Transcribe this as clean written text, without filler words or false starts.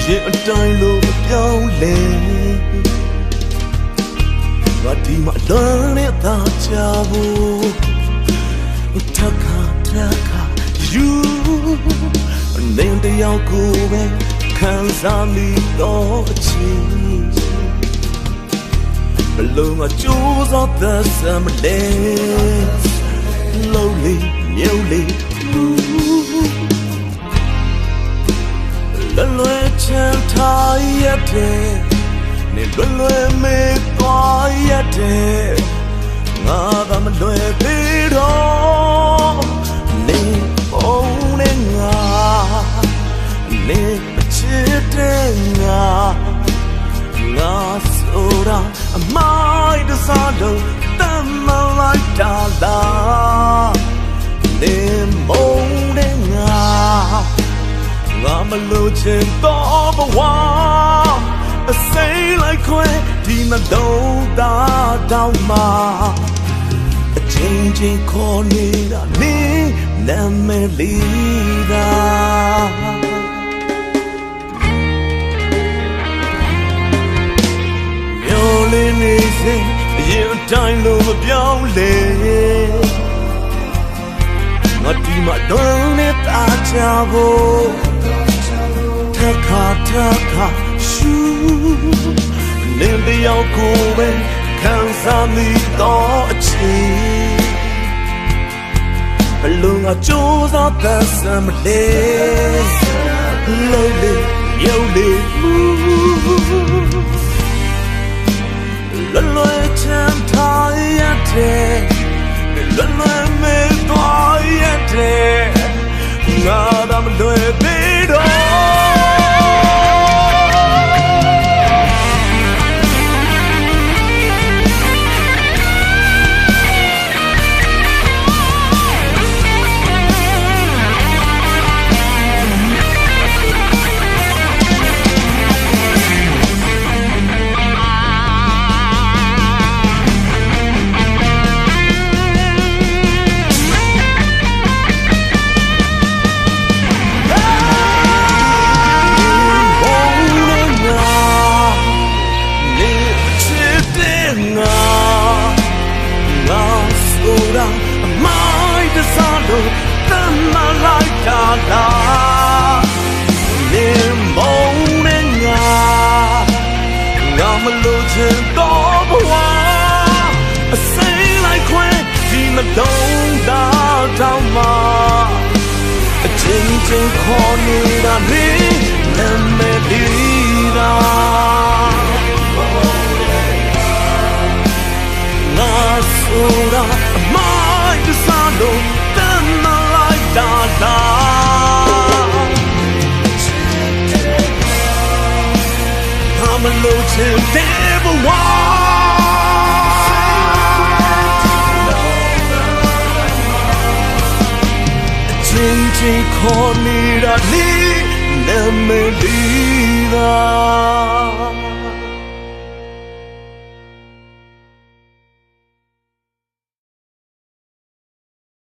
ရင်အတိုင်းလို့မပြောင်းလဲငါဒီမှာလွန်နဲ့သာချဖို့ထက်ခါယူနေတယောက်ကိုပဲခံစားမိတော့အချင်းဘလုံးကကြိုးစားသက်စမလဲလုံးလေးမြုပ်လေးလွယ်ချမ်းထားရတဲ့နေလွယ်မေးသွားရတဲ့ငါသာမလွယ်သေးတော့နေပုံနဲ့ငါနေမချစ်တဲ့ငါဆိုတာအမိုက်တစားလုံးတမ်းမလိုက်တာလားနေမုန်းတဲ့ငါငါမလို့ချင်တော့ဘဝအစိမ်းလိုက်ခွဲဒီမတော့တာတောင်းမှာအချင်းချင်းခေါ်နေတာနေနာမည်လေးတာမျိုးလေးနေစိအရင်အတိုင်းလို့မပြောင်းလဲငါဒီမှာတော့နေတာချဖို့ထက်ခါရှူနေတယောက်ကိုပဲခံစားမိတော့အချင်းဘလုံးကကြိုးစားသက်စမလဲလုံးလေးမြုပ်လေးလွယ်ချမ်းထားရတဲ့လွယ်မေးသွားရတဲ့ငါသာမလွယ်သေးတော့တမ်းမလိုက်တာလားနေမုန်းနဲ့ငါမလို့ချင်တော့ဘဝအစိမ်းလိုက်ခွဲဒီမတော့တာတောင်းမှာအချင်းချင်းခေါ်နေတာနေနာမည်လေးတာငါဆိုတာအမိုက်တစားလို့da da I'm a little devil Changing corner, I need a melody.